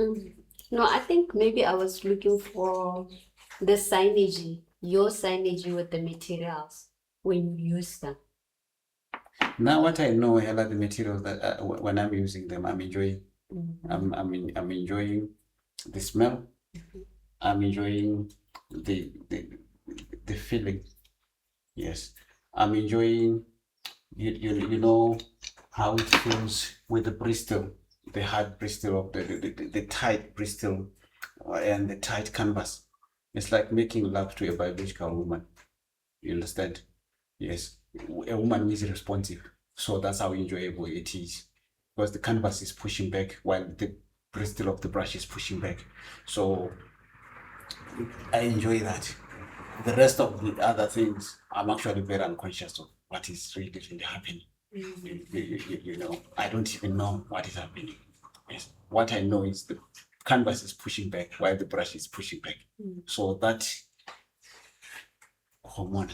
Mm. No, I think maybe I was looking for the signage, your signage with the materials when you use them. Now, what I know, Hella, the materials that when I'm using them, I'm enjoying. Mhm. I'm enjoying the smell. I'm enjoying the the feeling. Yes, I'm enjoying. You know how it feels with the Bristol, the hard Bristol of the tight Bristol, and the tight canvas. It's like making love to a biological woman. You understand? Yes, a woman who is responsive. So that's how enjoyable it is. Because the canvas is pushing back while the bristle of the brush is pushing back. So I enjoy that. The rest of the other things, I'm actually very unconscious of what is really happening. You know, I don't even know what is happening. Yes. What I know is the canvas is pushing back while the brush is pushing back. So that hormone.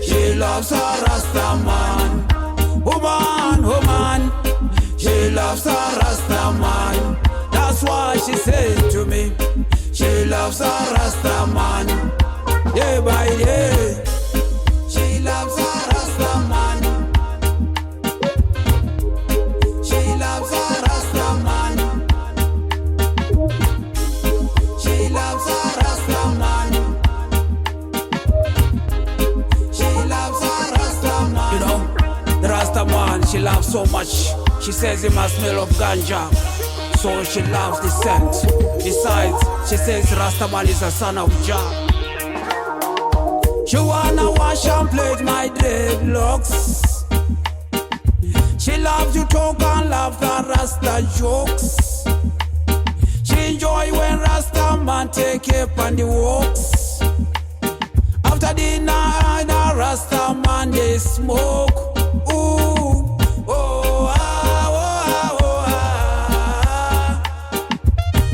She loves her Rasta man. Woman, woman. She loves her Rasta man. That's why she says to me, she loves her Rasta man. Day by day. She loves her Rasta man. She loves her Rasta man. She loves her Rasta man. She loves her Rasta man. You know, the Rasta man she loves so much. She says he must smell of ganja, so she loves the scent. Besides, she says Rasta man is a son of Jah. She wanna wash and plait my dreadlocks. She loves to talk and laugh the Rasta jokes. She enjoy when Rasta man take up on the walks. After dinner, the Rasta man they smoke. Ooh, oh, ah, oh, ah, oh, ah,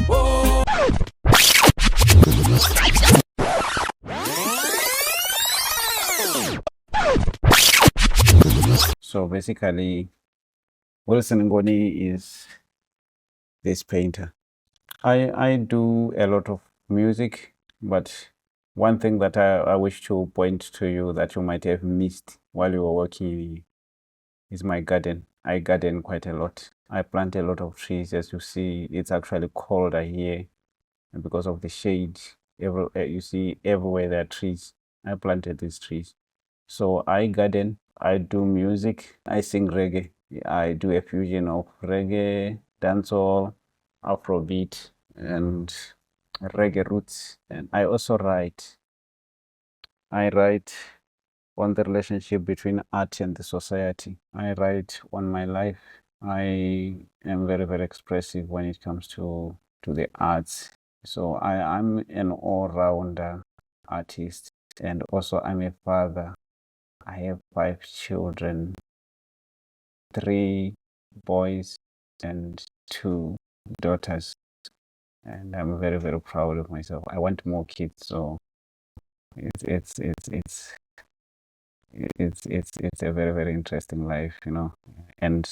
oh. So basically, Wilson Ngoni is this painter. I do a lot of music, but one thing that I wish to point to you that you might have missed while you were working is my garden. I garden quite a lot. I plant a lot of trees. As you see, it's actually colder here because of the shade. You see everywhere there are trees. I planted these trees. So I garden, I do music, I sing reggae. I do a fusion of reggae, dancehall, Afrobeat, and reggae roots. And I also write. I write on the relationship between art and the society. I write on my life. I am very expressive when it comes to the arts. So I'm an all-rounder artist, and also I'm a father. I have 5 children, 3 boys and 2 daughters, and I'm very proud of myself. I want more kids, so it's it's it's it's it's a very interesting life, you know, and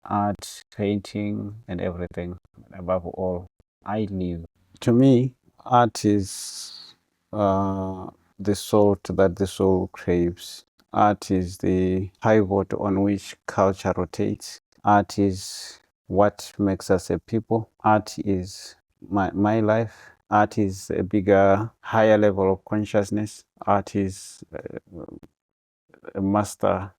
art, painting, and everything. Above all, I live. To me, art is the salt that the soul craves. Art is the pivot on which culture rotates. Art is what makes us a people. Art is my life. Art is a bigger, higher level of consciousness. Art is a master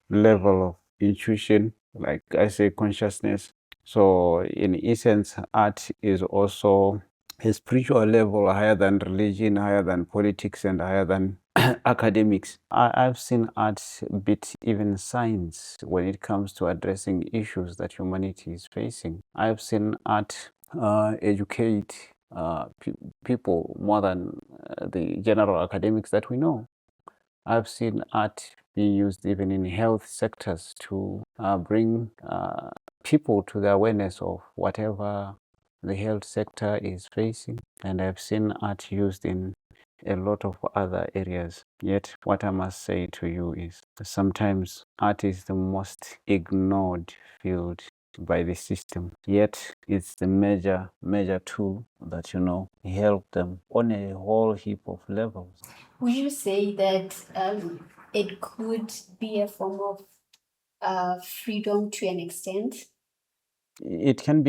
level of intuition, like I say, consciousness. So, in essence, art is also a spiritual level higher than religion, higher than politics, and higher than academics. I've seen art beat even science when it comes to addressing issues that humanity is facing. I've seen art educate people more than the general academics that we know. I've seen art being used even in health sectors to bring people to the awareness of whatever the health sector is facing. And I've seen art used in a lot of other areas. Yet, what I must say to you is sometimes art is the most ignored field by the system. Yet, it's the major tool that, help them on a whole heap of levels. Would you say that it could be a form of freedom to an extent? It could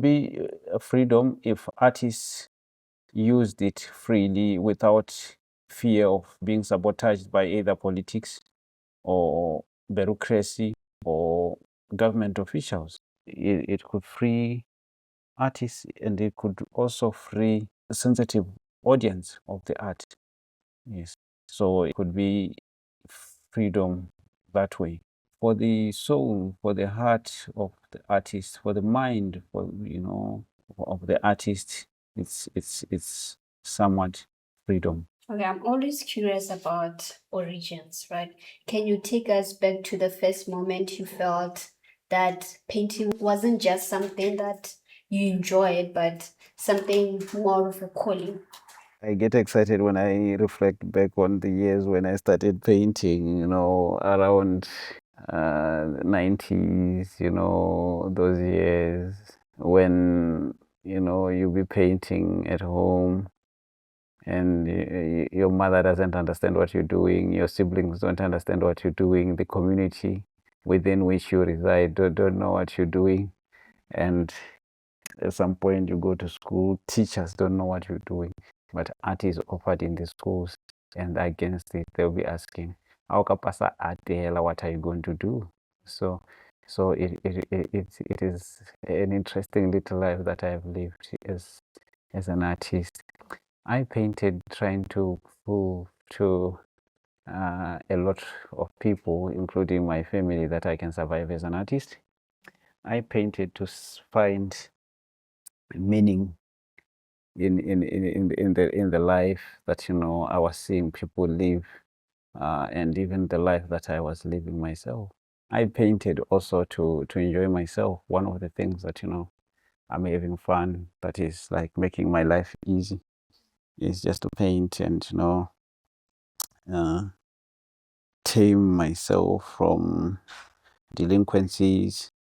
be a freedom if artists used it freely without fear of being sabotaged by either politics or bureaucracy or government officials. It could free artists, and it could also free a sensitive audience of the art. Yes. So it could be freedom that way. For the soul, for the heart of the artist, for the mind, of the artist, it's somewhat freedom. Okay, I'm always curious about origins, right? Can you take us back to the first moment you felt that painting wasn't just something that you enjoyed, but something more of a calling? I get excited when I reflect back on the years when I started painting, around 90s, those years when, you'll be painting at home and your mother doesn't understand what you're doing, your siblings don't understand what you're doing, the community within which you reside don't know what you're doing. And at some point you go to school, teachers don't know what you're doing, but art is offered in the schools, and against it they'll be asking, how kapasa art hela, what are you going to do? So it is an interesting little life that I've lived as an artist. I painted trying to prove to a lot of people, including my family, that I can survive as an artist. I painted to find meaning in the life that I was seeing people live, and even the life that I was living myself. I painted also to enjoy myself. One of the things that I'm having fun, that is like making my life easy, is just to paint and uh, tame myself from delinquencies.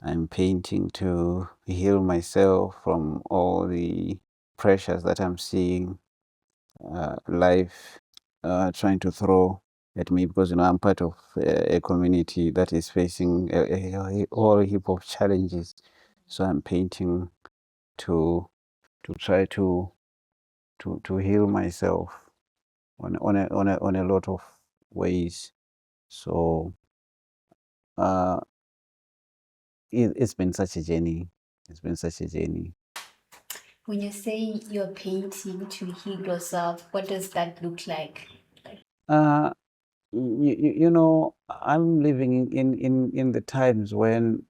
I'm painting to heal myself from all the pressures that I'm seeing life trying to throw at me, because I'm part of a community that is facing a whole heap of challenges. So I'm painting to try to heal myself on a lot of ways. So it's been such a journey. It's been such a journey. When you say you're painting to heal yourself, what does that look like? I'm living in the times when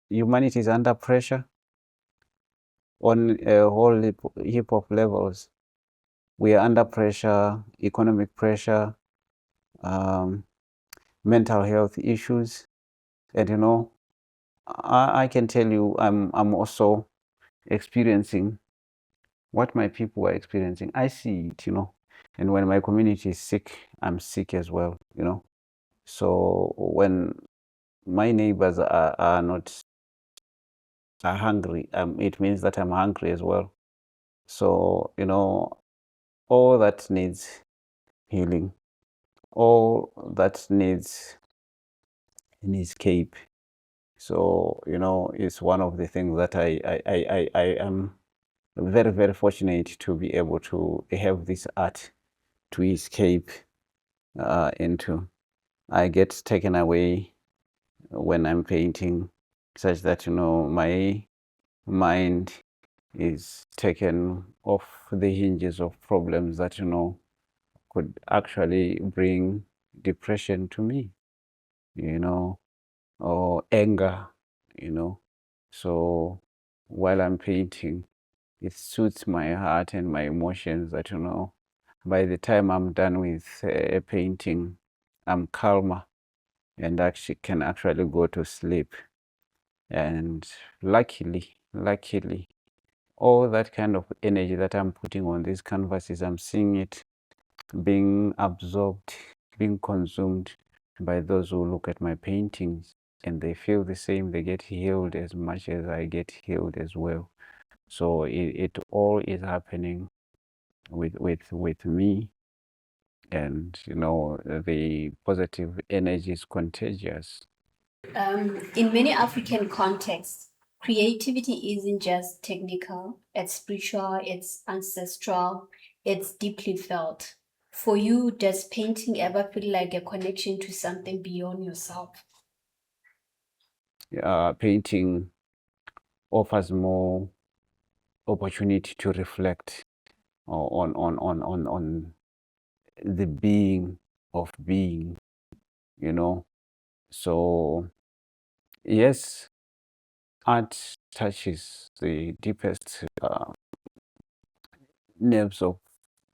humanity is under pressure on a whole heap of levels. We are under pressure, economic pressure, mental health issues, and I can tell you, I'm also experiencing what my people are experiencing. I see it, and when my community is sick, I'm sick as well, So when my neighbors are not are hungry, it means that I'm hungry as well. So all that needs healing, all that needs an escape. So it's one of the things that I am very, very fortunate to be able to have this art to escape into. I get taken away when I'm painting, such that my mind is taken off the hinges of problems that could actually bring depression to me, or anger, So while I'm painting, it suits my heart and my emotions that by the time I'm done with a painting, I'm calmer and actually can actually go to sleep. And luckily, all that kind of energy that I'm putting on these canvases, I'm seeing it being absorbed, being consumed by those who look at my paintings, and they feel the same. They get healed as much as I get healed as well. So it all is happening with me, and the positive energy is contagious. In many African contexts, creativity isn't just technical, it's spiritual, it's ancestral, it's deeply felt. For you, does painting ever feel like a connection to something beyond yourself? Painting offers more opportunity to reflect on the being of being, you know. So yes, art touches the deepest nerves of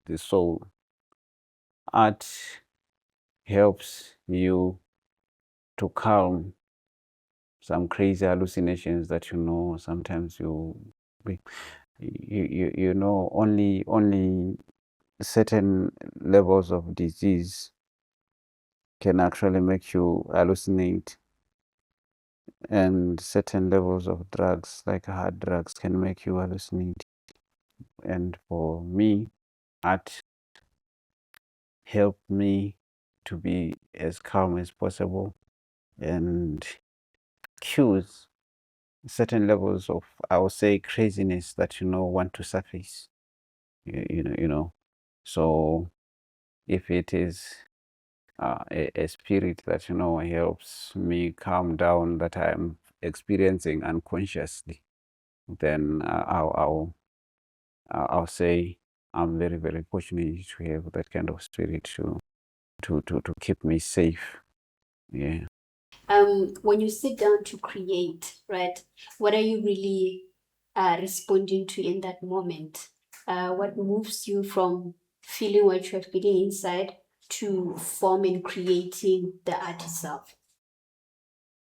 the soul. Art helps you to calm some crazy hallucinations that sometimes only certain levels of disease can actually make you hallucinate, and certain levels of drugs like hard drugs can make you hallucinate. And for me, art helped me to be as calm as possible and cues certain levels of, I would say, craziness that want to surface. So if it is a spirit that helps me calm down that I'm experiencing unconsciously, then I'll say I'm very, very fortunate to have that kind of spirit to keep me safe. Yeah. When you sit down to create, right, what are you really responding to in that moment? What moves you from feeling what you're feeling inside to forming, creating the art itself?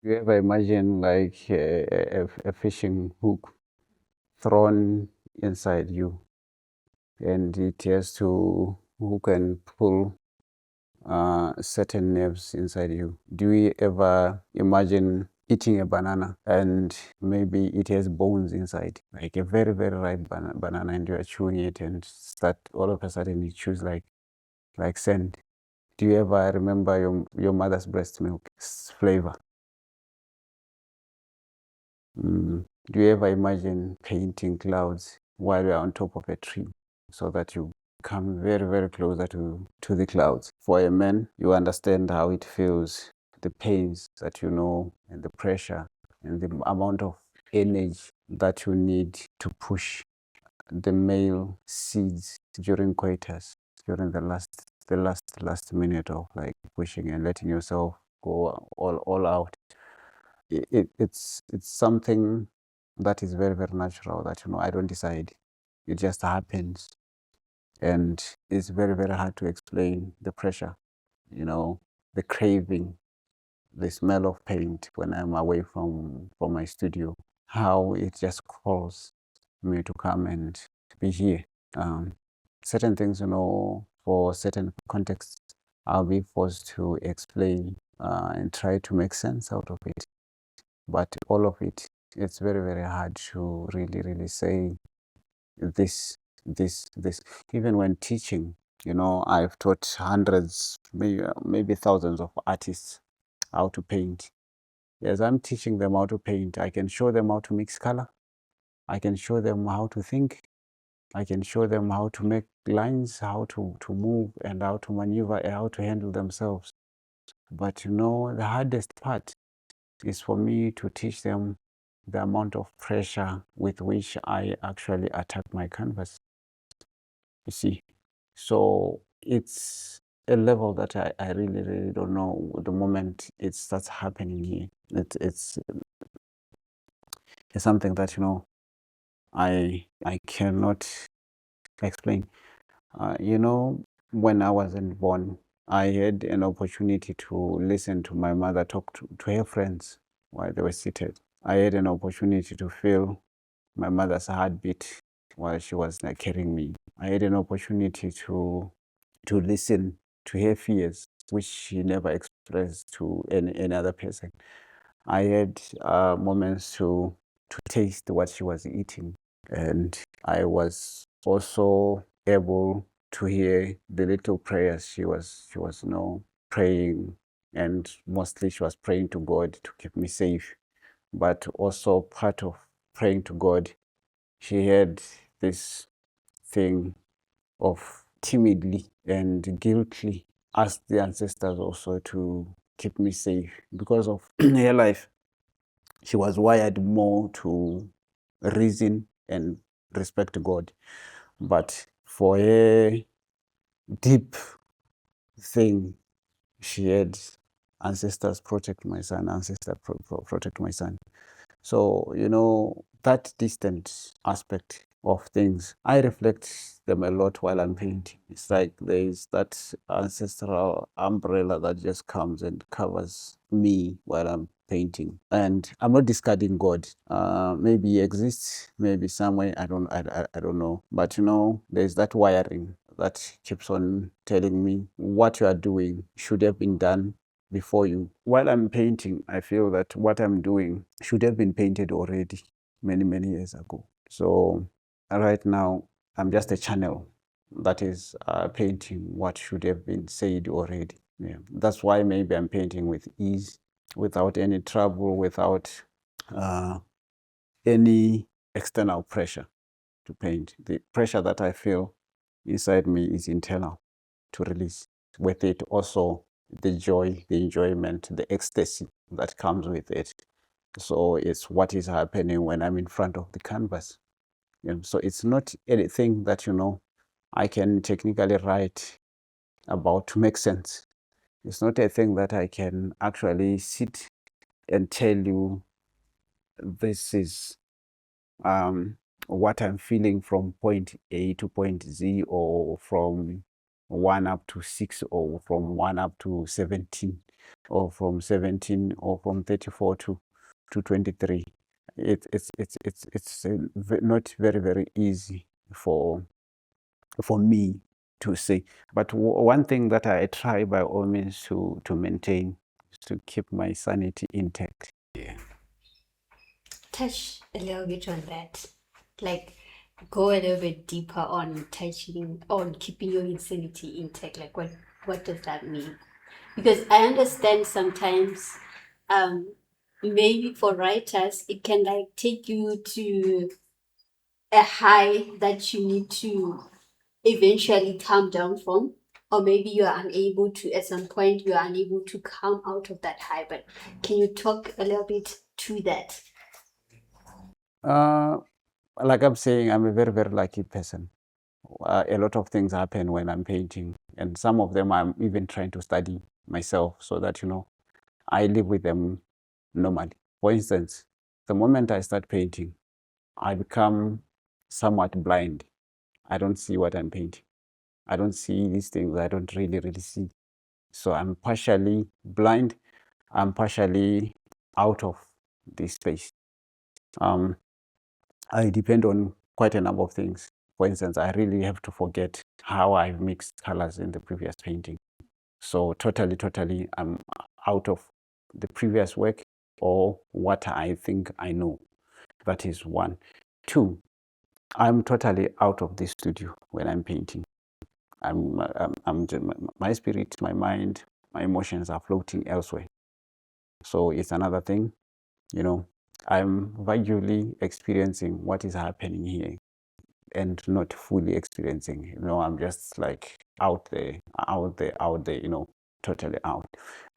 You ever imagine like a fishing hook thrown inside you, and it has to hook and pull certain nerves inside you? Do you ever imagine eating a banana and maybe it has bones inside, like a very, very ripe banana, and you are chewing it and start all of a sudden it chews like sand? Do you ever remember your mother's breast milk flavor? Do you ever imagine painting clouds while you're on top of a tree so that you come very, very closer to the clouds? For a man, you understand how it feels, the pains that and the pressure and the amount of energy that you need to push the male seeds during coitus, during the last minute of like pushing and letting yourself go all out. It's something that is very, very natural that I don't decide. It just happens, and it's very, very hard to explain the pressure, the craving, the smell of paint when I'm away from my studio, how it just calls me to come and be here. Certain things, for certain contexts, I'll be forced to explain and try to make sense out of it. But all of it, it's very, very hard to really, really say this. Even when teaching, I've taught hundreds, maybe thousands of artists how to paint. As I'm teaching them how to paint, I can show them how to mix color. I can show them how to think. I can show them how to make lines, how to move, and how to maneuver, and how to handle themselves. But the hardest part is for me to teach them the amount of pressure with which I actually attack my canvas. You see, so it's a level that I really, really don't know the moment it starts happening here. It's something that I cannot explain. when I wasn't born, I had an opportunity to listen to my mother talk to her friends while they were seated. I had an opportunity to feel my mother's heartbeat while she was like carrying me. I had an opportunity to listen to her fears, which she never expressed to any other person. I had moments to taste what she was eating, and I was also able to hear the little prayers she was praying, and mostly she was praying to God to keep me safe. But also part of praying to God, she had this thing of timidly and guiltily ask the ancestors also to keep me safe because of her life. She was wired more to reason and respect God. But for her deep thing, she had ancestors protect my son, protect my son. So, that distant aspect of things, I reflect them a lot while I'm painting. It's like there is that ancestral umbrella that just comes and covers me while I'm painting. And I'm not discarding God. Maybe he exists, maybe somewhere, I don't know. But there's that wiring that keeps on telling me what you are doing should have been done before you. While I'm painting, I feel that what I'm doing should have been painted already many, many years ago. So right now, I'm just a channel that is painting what should have been said already. Yeah. That's why maybe I'm painting with ease, without any trouble, without any external pressure to paint. The pressure that I feel inside me is internal to release. With it also the joy, the enjoyment, the ecstasy that comes with it. So it's what is happening when I'm in front of the canvas. So it's not anything that I can technically write about to make sense. It's not a thing that I can actually sit and tell you this is what I'm feeling from point A to point Z, or from 1 up to 6, or from 1 up to 17, or from 17, or from 34 to 23. It's not very, very easy for me to say. But one thing that I try by all means to maintain is to keep my sanity intact. Yeah. Touch a little bit on that. Like, go a little bit deeper on keeping your insanity intact. Like, what does that mean? Because I understand sometimes, maybe for writers, it can like take you to a high that you need to eventually come down from, or maybe you are unable to, at some point you are unable to come out of that high. But can you talk a little bit to that? Like I'm saying, I'm a very, very lucky person. A lot of things happen when I'm painting, and some of them I'm even trying to study myself so that I live with them normally. For instance, the moment I start painting, I become somewhat blind. I don't see what I'm painting. I don't see these things. I don't really, really see. So I'm partially blind. I'm partially out of this space. I depend on quite a number of things. For instance, I really have to forget how I've mixed colors in the previous painting. So totally, I'm out of the previous work or what I think I know. That is one. Two, I'm totally out of the studio when I'm painting. My spirit, my mind, my emotions are floating elsewhere. So it's another thing, I'm vaguely experiencing what is happening here and not fully experiencing. I'm just like out there, totally out.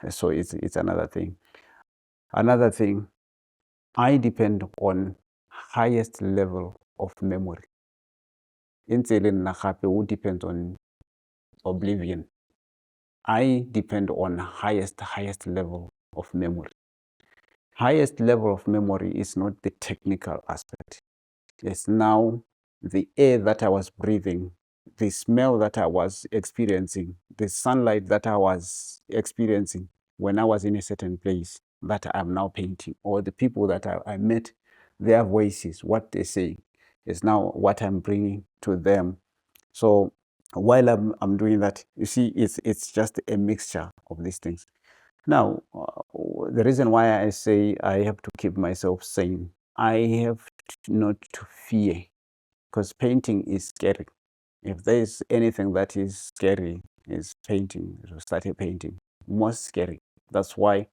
So it's another thing. Another thing, I depend on highest level of memory. Inselin Nakape who depends on oblivion. I depend on highest level of memory. Highest level of memory is not the technical aspect. It's now the air that I was breathing the smell that I was experiencing, the sunlight that I was experiencing when I was in a certain place that I'm now painting, or the people that I met, their voices, what they say is now what I'm bringing to them. So while I'm doing that, you see, it's just a mixture of these things. Now, the reason why I say I have to keep myself sane, I have not to fear, because painting is scary. If there is anything that is scary, is painting, to start a painting, most scary. That's why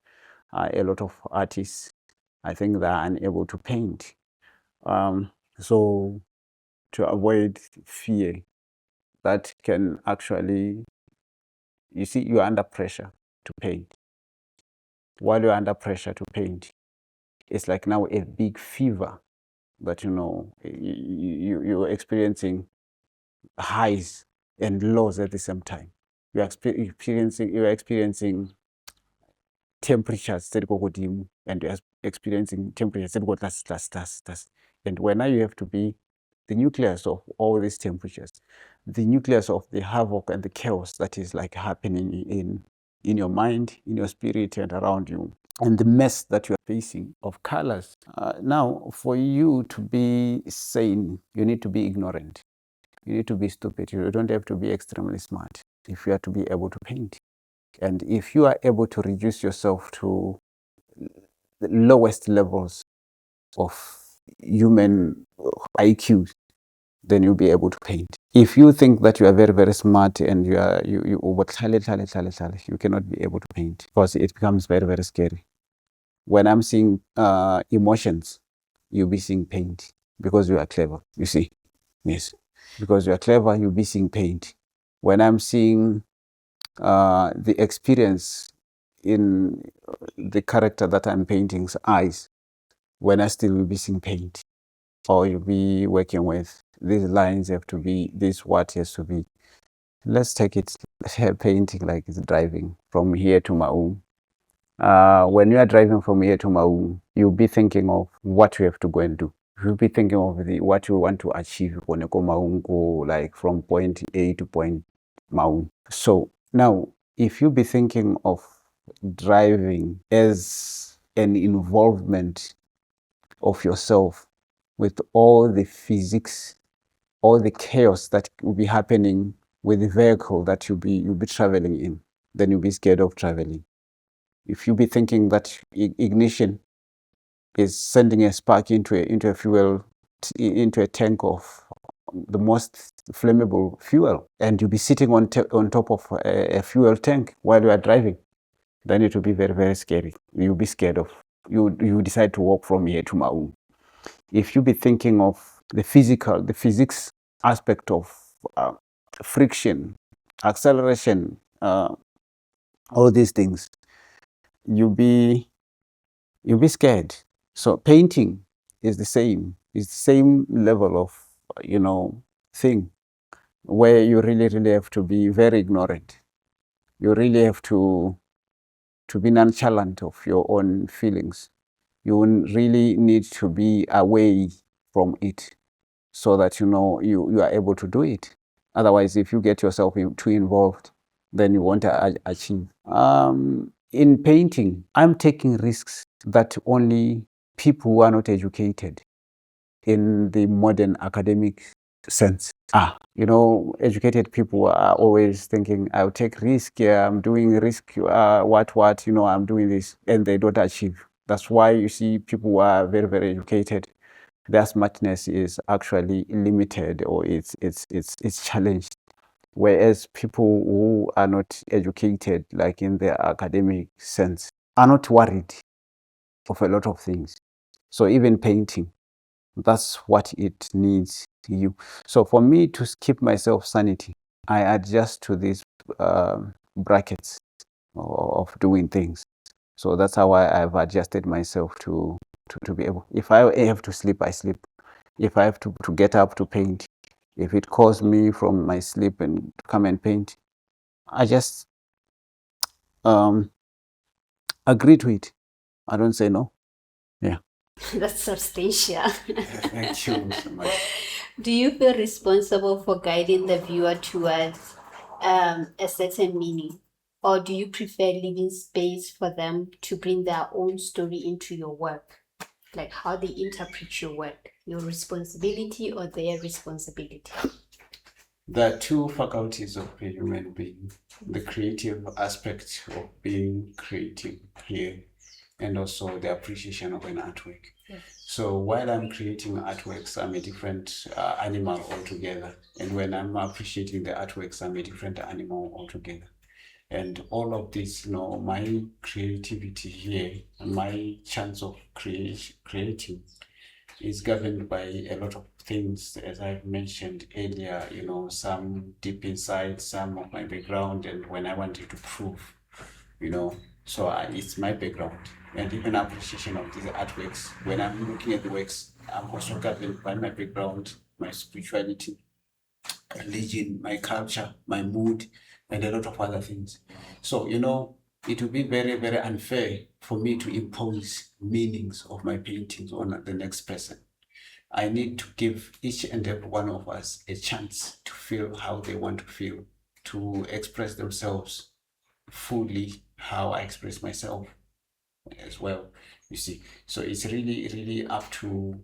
a lot of artists, I think, they are unable to paint. So to avoid fear, that can actually, you see, you're under pressure to paint. While you're under pressure to paint, it's like now a big fever that, you know, you're experiencing highs and lows at the same time. You're experiencing temperatures that go dim, and you're experiencing temperatures that go plus. And when now you have to be the nucleus of all these temperatures, the nucleus of the havoc and the chaos that is like happening in your mind, in your spirit, and around you, and the mess that you are facing of colors. Now, for you to be sane, you need to be ignorant. You need to be stupid. You don't have to be extremely smart if you are to be able to paint. And if you are able to reduce yourself to the lowest levels of human IQ, then you'll be able to paint. If you think that you are very, very smart and you cannot be able to paint, because it becomes very, very scary. When I'm seeing emotions, you'll be seeing paint because you are clever, you see. Yes. Because you are clever, you'll be seeing paint. When I'm seeing the experience in the character that I'm painting's eyes, when I still will be seeing paint, or you'll be working with these lines have to be this, what has to be. Let's take it painting like it's driving from here to Maung. When you are driving from here to Maung, you'll be thinking of what you have to go and do. You'll be thinking of what you want to achieve when you go Maung, like from point A to point Maung. So now, if you be thinking of driving as an involvement of yourself with all the physics, all the chaos that will be happening with the vehicle that you'll be traveling in, then you'll be scared of traveling. If you be thinking that ignition is sending a spark into a fuel, into a tank of the most flammable fuel, and you'll be sitting on top of a fuel tank while you are driving, then it will be very, very scary. You'll be scared of, you decide to walk from here to Maung. If you be thinking of the physics aspect of friction, acceleration, all these things, you'll be scared. So painting is the same. It's the same level of, thing, where you really, really have to be very ignorant. You really have to be nonchalant of your own feelings. You really need to be away from it, so that you are able to do it. Otherwise, if you get yourself too involved, then you won't achieve. In painting, I'm taking risks that only people who are not educated in the modern academic sense are. Educated people are always thinking, I'll take risk, I'm doing risk, I'm doing this, and they don't achieve. That's why you see people who are very, very educated, their smartness is actually limited, or it's challenged. Whereas people who are not educated, like in the academic sense, are not worried of a lot of things. So even painting, that's what it needs you. So for me to keep myself sanity, I adjust to these brackets of doing things. So that's how I've adjusted myself to be able. If I have to sleep, I sleep. If I have to get up to paint, if it calls me from my sleep and come and paint, I just agree to it. I don't say no. Yeah. That's substantial. Thank you so much. Do you feel responsible for guiding the viewer towards a certain meaning? Or do you prefer leaving space for them to bring their own story into your work? Like how they interpret your work, your responsibility or their responsibility? There are two faculties of a human being, the creative aspect of being creative here, and also the appreciation of an artwork. Yes. So while I'm creating artworks, I'm a different animal altogether. And when I'm appreciating the artworks, I'm a different animal altogether. And all of this, my creativity here, my chance of creating is governed by a lot of things, as I've mentioned earlier, some deep inside, some of my background, and when I wanted to prove, so it's my background and even appreciation of these artworks. When I'm looking at the works, I'm also governed by my background, my spirituality, religion, my culture, my mood, and a lot of other things. So, it would be very, very unfair for me to impose meanings of my paintings on the next person. I need to give each and every one of us a chance to feel how they want to feel, to express themselves fully how I express myself as well, you see. So it's really, really up to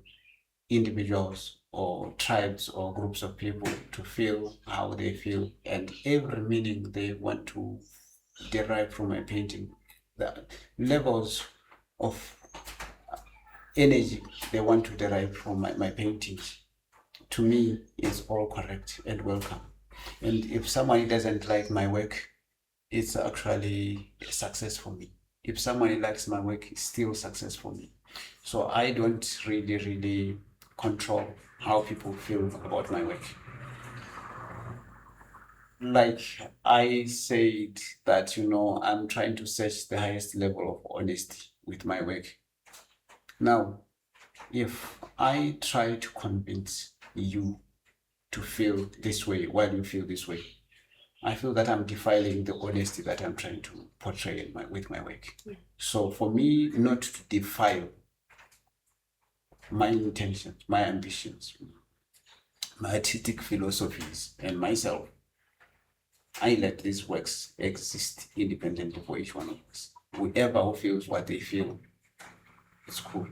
individuals or tribes or groups of people to feel how they feel, and every meaning they want to derive from my painting, the levels of energy they want to derive from my paintings, to me is all correct and welcome. And if somebody doesn't like my work, it's actually a success for me. If somebody likes my work, it's still success for me. So I don't really, really control how people feel about my work. Like I said that, I'm trying to search the highest level of honesty with my work. Now, if I try to convince you to feel this way while you feel this way, I feel that I'm defiling the honesty that I'm trying to portray with my work. Yeah. So for me not to defile my intentions, my ambitions, my artistic philosophies, and myself, I let these works exist independently for each one of us. Whoever who feels what they feel, it's cool.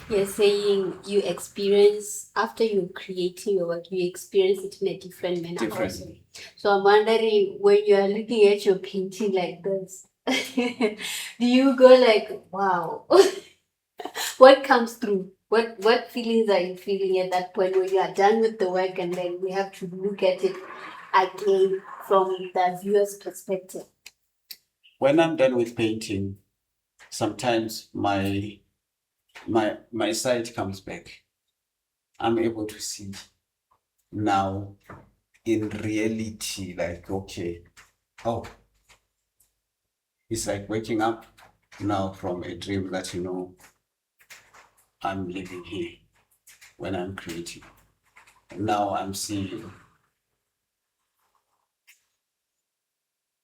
You're saying you experience, after you're creating your work, you experience it in a different manner. Different. Also. So I'm wondering, when you are looking at your painting like this, do you go like, wow? What comes through? What feelings are you feeling at that point when you are done with the work and then we have to look at it again from the viewer's perspective? When I'm done with painting, sometimes my sight comes back. I'm able to see now in reality, like, okay, oh, it's like waking up now from a dream that, I'm living here when I'm creating. Now I'm seeing,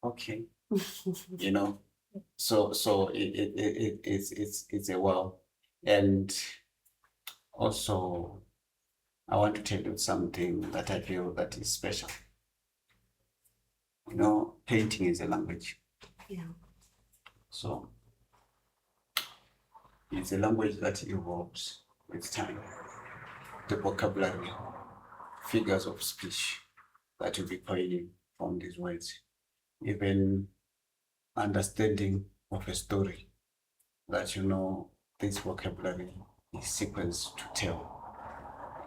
okay, so it's a wow. And also, I want to tell you something that I feel that is special. Painting is a language. Yeah. So it's a language that evolves with time. The vocabulary, figures of speech that will be coining from these words, even understanding of a story that this vocabulary is sequenced to tell.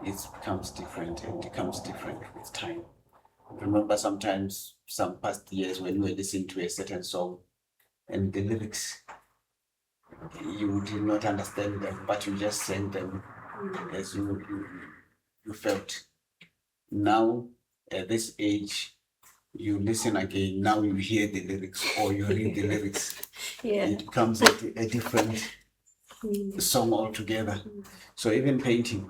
It becomes different and becomes different with time. Remember sometimes some past years when we listened to a certain song and the lyrics, you did not understand them, but you just sang them as you felt. Now, at this age, you listen again, now you hear the lyrics or you read the lyrics. Yeah. It becomes a different song altogether. So even painting,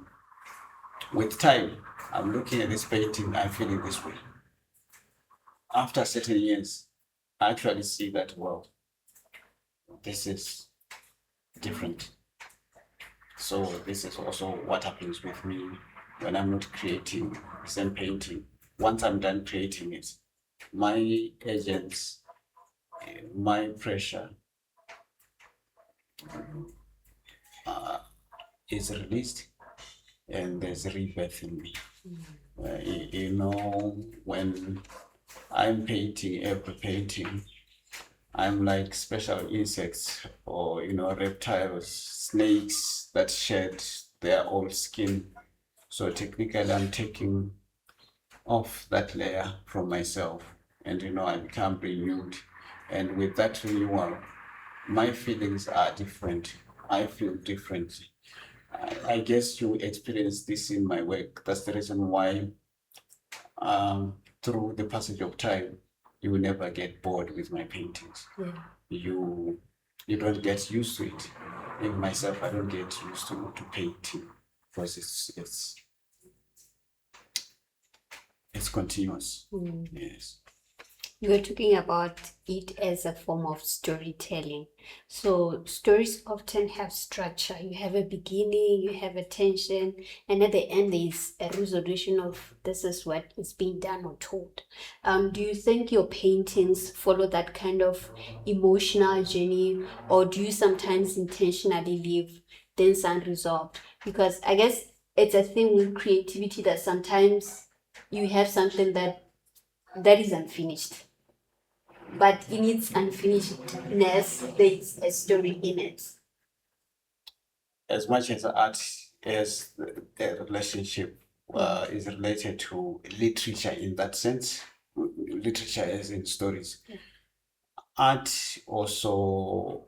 with time, I'm looking at this painting, I'm feeling this way. After certain years, I actually see that, well, this is different. So this is also what happens with me when I'm not creating same painting. Once I'm done creating it, my agents, my pressure is released, and there's rebirth in me. You know, when I'm painting every painting, I'm like special insects or, you know, reptiles, snakes that shed their old skin. So technically, I'm taking off that layer from myself, and, you know, I become renewed. And with that renewal, my feelings are different. I feel different. I guess you experience this in my work. That's the reason why, through the passage of time, you will never get bored with my paintings. Yeah. You don't get used to it. Even myself, I don't get used to painting because it's continuous. Yes. You were talking about it as a form of storytelling. So stories often have structure. You have a beginning, you have a tension, and at the end there's a resolution of this is what is being done or told. Do you think your paintings follow that kind of emotional journey, or do you sometimes intentionally leave things unresolved? Because I guess it's a thing with creativity that sometimes you have something that is unfinished, but in its unfinishedness, there's a story in it. As much as art as the relationship is related to literature in that sense, literature as in stories, art also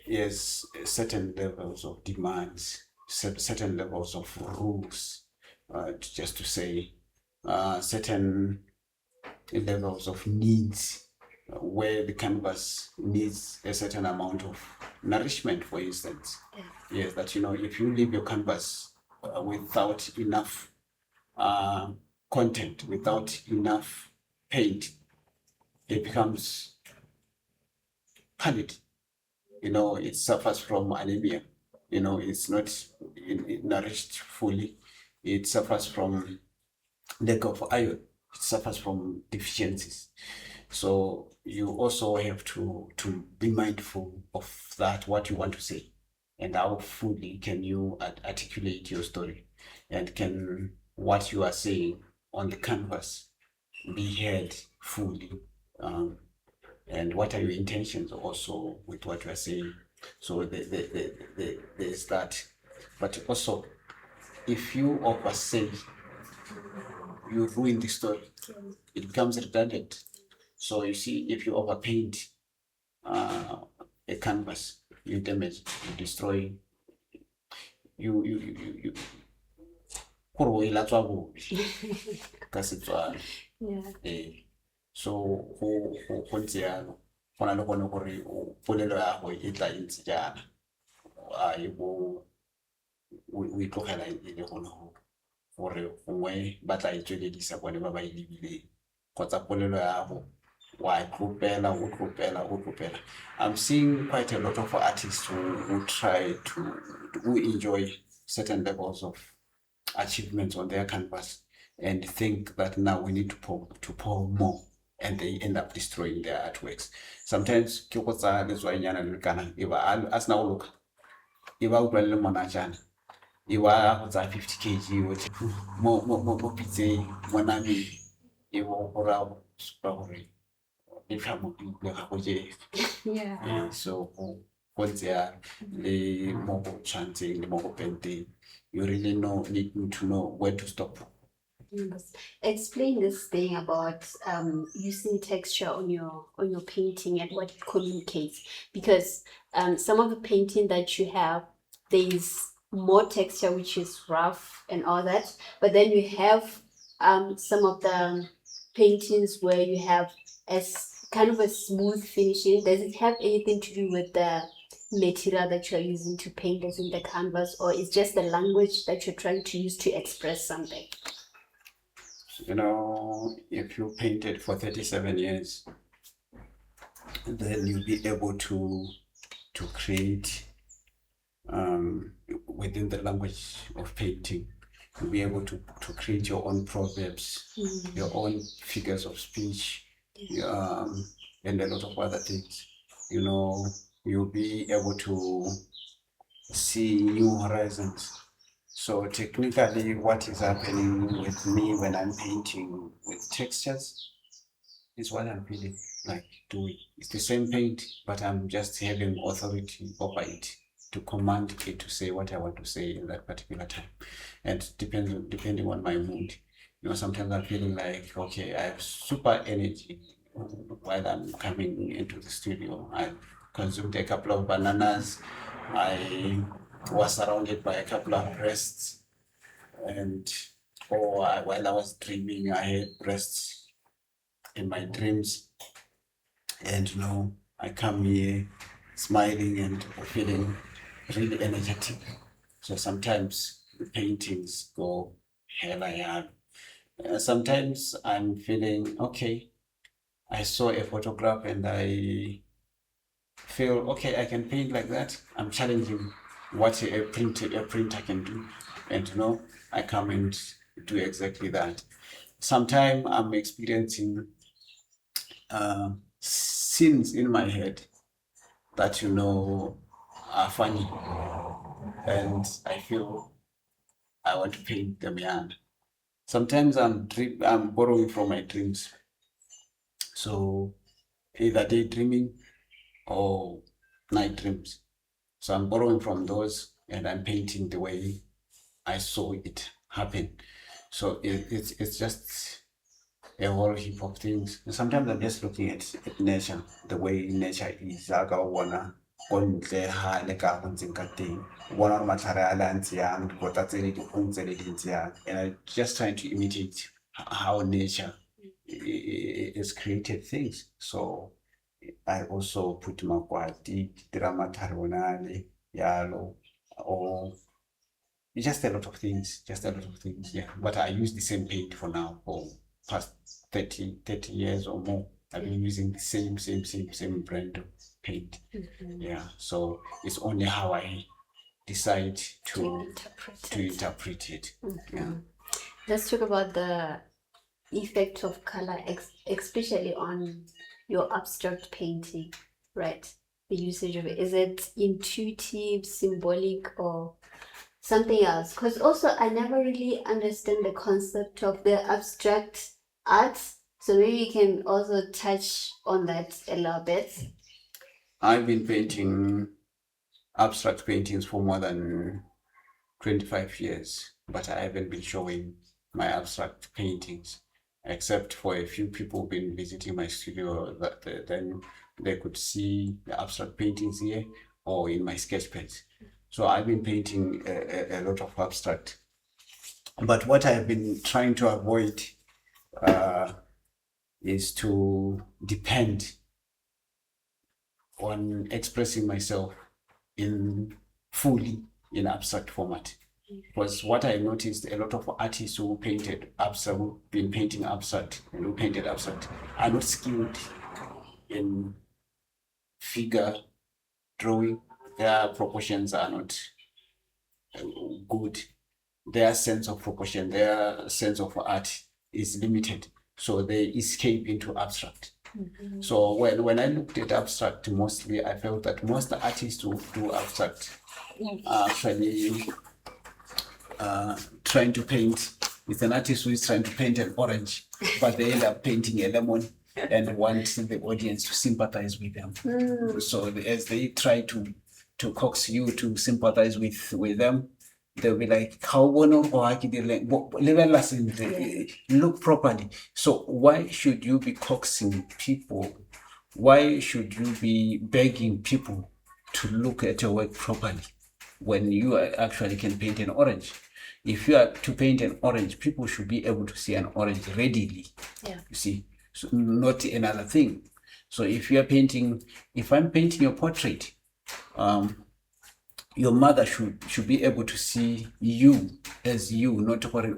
has certain levels of demands, certain levels of rules, just to say, certain levels of needs, where the canvas needs a certain amount of nourishment, for instance. Yes, that, you know, if you leave your canvas without enough content, without enough paint, it becomes pallid. You know, it suffers from anemia. You know, it's not nourished fully. It suffers from lack of iron. It suffers from deficiencies. So you also have to be mindful of that, what you want to say, and how fully can you articulate your story, and can what you are saying on the canvas be heard fully, and what are your intentions also with what you are saying. So there's that. But also, if you oversay, you ruin the story. It becomes redundant. So you see, if you overpaint a canvas, you damage, you destroy, you ka Setswana. Yeah. So go ntse yalo, go na le gone gore polelo ya gago e tla e ntse jaana, o e tlogela e le gone gore gongwe ba tla e tsweledisa bone ba ba e lebileng, kgotsa polelo ya gago wa tlopela o tlopela. I'm seeing quite a lot of artists who try who enjoy certain levels of achievements on their canvas and think that now we need to pour more, and they end up destroying their artworks. Sometimes ke go tsaya letswainyana le kana e ba a sena go loka, e ba utlwa le mona jana, e ba go tsaya 50 kg mo pitseng mo nameng, e bo go ra supa gore e tla mo le ga go jefe. Yeah. So go ntse ya le mo go tshwantseng le mo go penteng, you really need to know where to stop. Yes. Explain this thing about using texture on your painting and what it communicates, because some of the painting that you have, there's more texture which is rough and all that, but then you have some of the paintings where you have kind of a smooth finishing. Does it have anything to do with the material that you're using to paint this in the canvas, or is just the language that you're trying to use to express something? You know, if you painted for 37 years, then you'll be able to create within the language of painting. be able to create your own proverbs, your own figures of speech, and a lot of other things. You know, you'll be able to see new horizons. So technically, what is happening with me when I'm painting with textures is what I'm feeling like doing. It's the same paint, but I'm just having authority over it to command it to say what I want to say in that particular time. And depending on my mood. You know, sometimes I'm feeling like, okay, I have super energy while I'm coming into the studio. I consumed a couple of bananas. I was surrounded by a couple of breasts, and while I was dreaming, I had breasts in my dreams. And you know, I come here smiling and feeling really energetic. So sometimes the paintings go hella hard. Sometimes I'm feeling okay. I saw a photograph and I feel okay. I can paint like that. I'm challenging what a printer can do, and you know, I come and do exactly that. Sometimes I'm experiencing scenes in my head that you know are funny, and I feel I want to paint them yarn. Sometimes I'm borrowing from my dreams. So either daydreaming or night dreams. So I'm borrowing from those and I'm painting the way I saw it happen. So it's just a whole heap of things. And sometimes I'm just looking at nature, the way nature is. I go wanna go ntle ha le ka go ntseng ka teng. Bona gore matlhare a le a ntse yang, dikota tse le dikgong tse le di ntse yang. And I'm just trying to imitate how nature is created things. So I also put makwati, dramatarionale, yalo, or just a lot of things, yeah. But I use the same paint for now for past 30 years or more. I've been using the same brand of paint. Yeah, so it's only how I decide to interpret it. Yeah. Let's talk about the effect of color, especially on your abstract painting, right? The usage of it. Is it intuitive, symbolic, or something else? Because also I never really understand the concept of the abstract art. So maybe you can also touch on that a little bit. I've been painting abstract paintings for more than 25 years, but I haven't been showing my abstract paintings, except for a few people who've been visiting my studio, that then they could see the abstract paintings here or in my sketch pads. So I've been painting a lot of abstract. But what I've been trying to avoid is to depend on expressing myself fully in abstract format. Because what I noticed, a lot of artists who painted abstract, who've been painting abstract and who painted abstract, are not skilled in figure drawing. Their proportions are not good. Their sense of proportion, their sense of art is limited. So they escape into abstract. So when I looked at abstract, mostly I felt that most artists who do abstract are actually trying to paint. It's an artist who is trying to paint an orange, but they end up painting a lemon and want the audience to sympathize with them. So as they try to coax you to sympathize with them, they'll be like, look properly. So why should you be coaxing people? Why should you be begging people to look at your work properly when you actually can paint an orange? If you are to paint an orange, people should be able to see an orange readily. Yeah. You see, so not another thing. So if I'm painting your portrait, your mother should be able to see you as you, not to worry.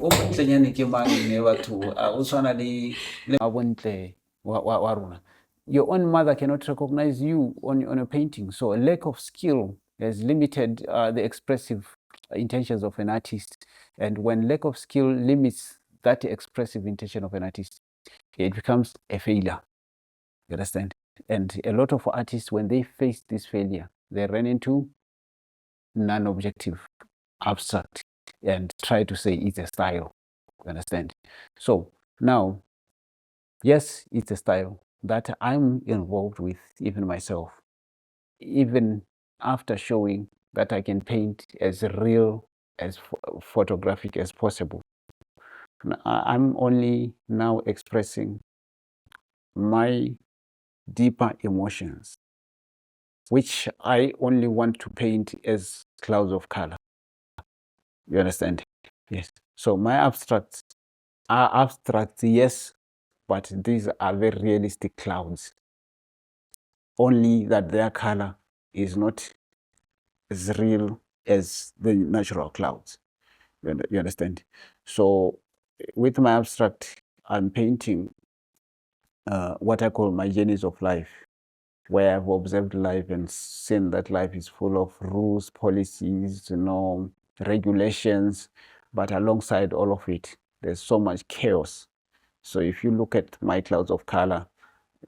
Your own mother cannot recognize you on a painting. So a lack of skill has limited the expressive intentions of an artist. And when lack of skill limits that expressive intention of an artist, it becomes a failure. You understand? And a lot of artists, when they face this failure, they run into non-objective, abstract, and try to say it's a style. You understand? So now, yes, it's a style that I'm involved with, even myself. Even after showing that I can paint as real, as photographic as possible, I'm only now expressing my deeper emotions, which I only want to paint as clouds of color. You understand? Yes. So my abstracts are abstract, yes, but these are very realistic clouds. Only that their color is not as real as the natural clouds. You understand? So with my abstract, I'm painting what I call my journeys of life, where I've observed life and seen that life is full of rules, policies, regulations, but alongside all of it, there's so much chaos. So if you look at my clouds of color,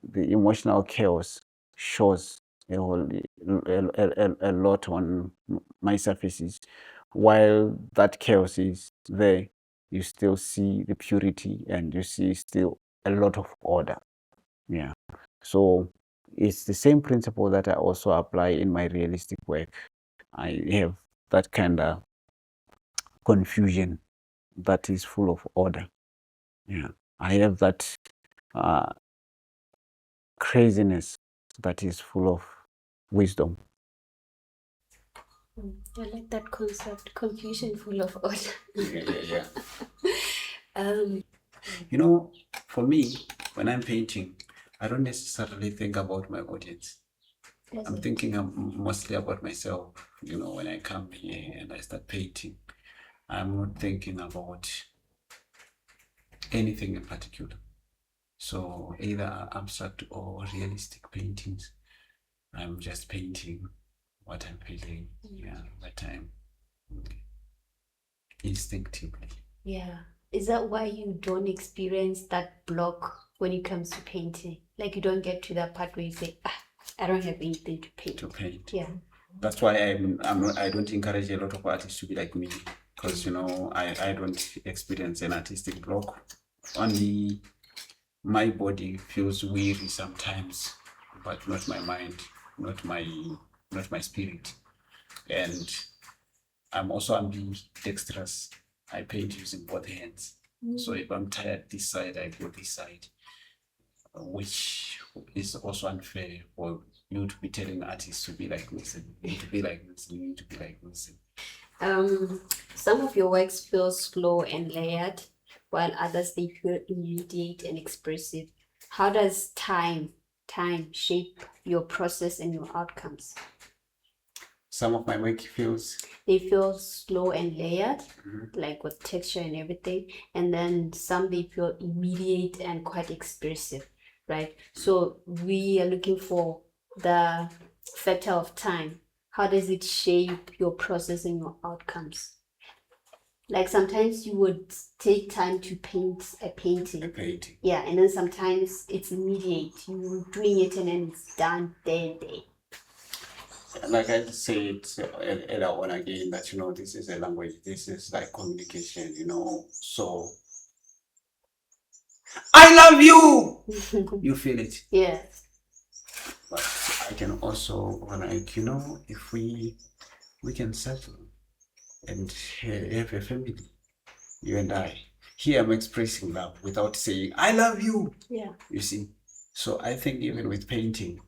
the emotional chaos shows a lot on my surfaces. While that chaos is there, you still see the purity and you see still a lot of order. Yeah. So it's the same principle that I also apply in my realistic work. I have that kind of confusion that is full of order. Yeah. I have that craziness that is full of wisdom. I like that concept, confusion full of order. Yeah. Um, For me, when I'm painting, I don't necessarily think about my audience. I'm thinking mostly about myself. When I come here and I start painting, I'm not thinking about anything in particular. So either abstract or realistic paintings, I'm just painting what I'm feeling, that time, instinctively. Yeah. Is that why you don't experience that block when it comes to painting? Like you don't get to that part where you say, I don't have anything to paint. Yeah. That's why I don't encourage a lot of artists to be like me, because I don't experience an artistic block. Only my body feels weary sometimes, but not my mind, not my spirit. And I'm also ambidextrous. I paint using both hands. So if I'm tired this side, I go this side, which is also unfair for you to be telling artists to be like this, and you need to be like this, and you need to be like this. Some of your works feel slow and layered, while others they feel immediate and expressive. How does time shape your process and your outcomes? Some of my work they feel slow and layered, like with texture and everything, and then some they feel immediate and quite expressive, right? So we are looking for the factor of time. How does it shape your process and your outcomes? Like sometimes you would take time to paint a painting. Yeah, and then sometimes it's immediate. You're doing it and then it's done there and there. Like I said earlier on again, that this is a language, this is like communication, so I love you. You feel it. Yeah. But I can also if we can settle and have a family, you and I. Here I'm expressing love without saying I love you. Yeah. You see. So I think even with painting,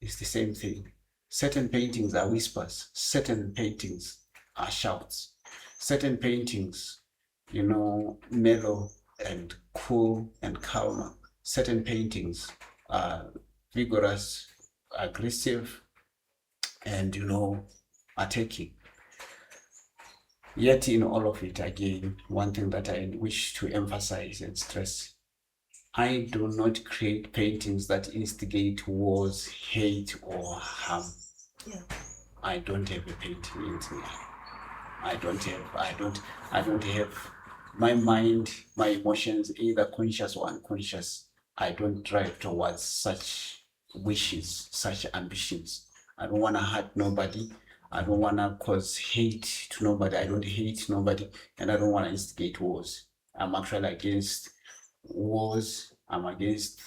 it's the same thing. Certain paintings are whispers, certain paintings are shouts, certain paintings, mellow and cool and calm. Certain paintings are vigorous, aggressive, and attacking. Yet in all of it, again, one thing that I wish to emphasize and stress, I do not create paintings that instigate wars, hate, or harm. Yeah. I don't have a painting in me. I don't have my mind, my emotions, either conscious or unconscious. I don't drive towards such wishes, such ambitions. I don't want to hurt nobody. I don't want to cause hate to nobody. I don't hate nobody, and I don't want to instigate wars. I'm actually against wars. I'm against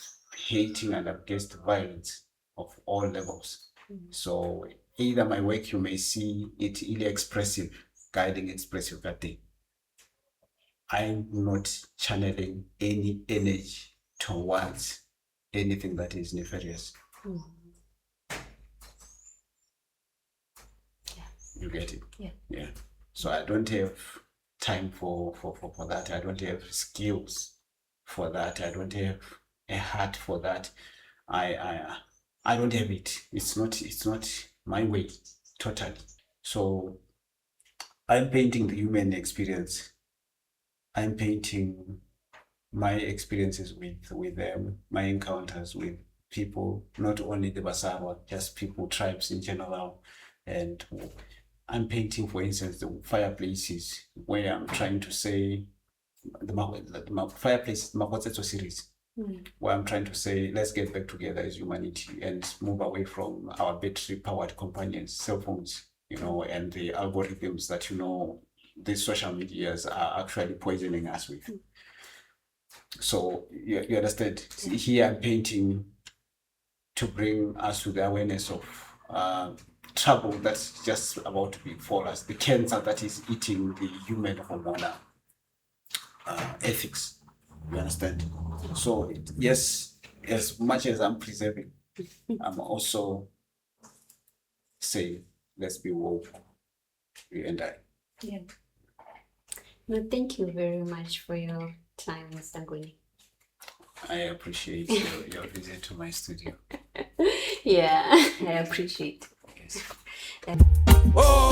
hating and against violence of all levels. So either my work, you may see it really expressive, guiding expressive that day. I'm not channeling any energy towards anything that is nefarious. You get it? Yeah. So I don't have time for that. I don't have skills for that. I don't have a heart for that. I don't have it. It's not my way totally. So I'm painting the human experience. I'm painting my experiences with them, my encounters with people, not only the Basawa, just people, tribes in general. And I'm painting, for instance, the fireplaces, where I'm trying to say the fireplace Makotsetso series, where I'm trying to say, let's get back together as humanity and move away from our battery-powered companions, cell phones, and the algorithms that, these social medias are actually poisoning us with. So you understand? Here I'm painting to bring us to the awareness of trouble that's just about to befall us, the cancer that is eating the human hormonal ethics. You understand? So yes, as much as I'm preserving, I'm also saying, let's be woke, you and I. Yeah. No, thank you very much for your time, Mr. Ngoni. I appreciate your visit to my studio. Yeah, I appreciate. Yes. Oh,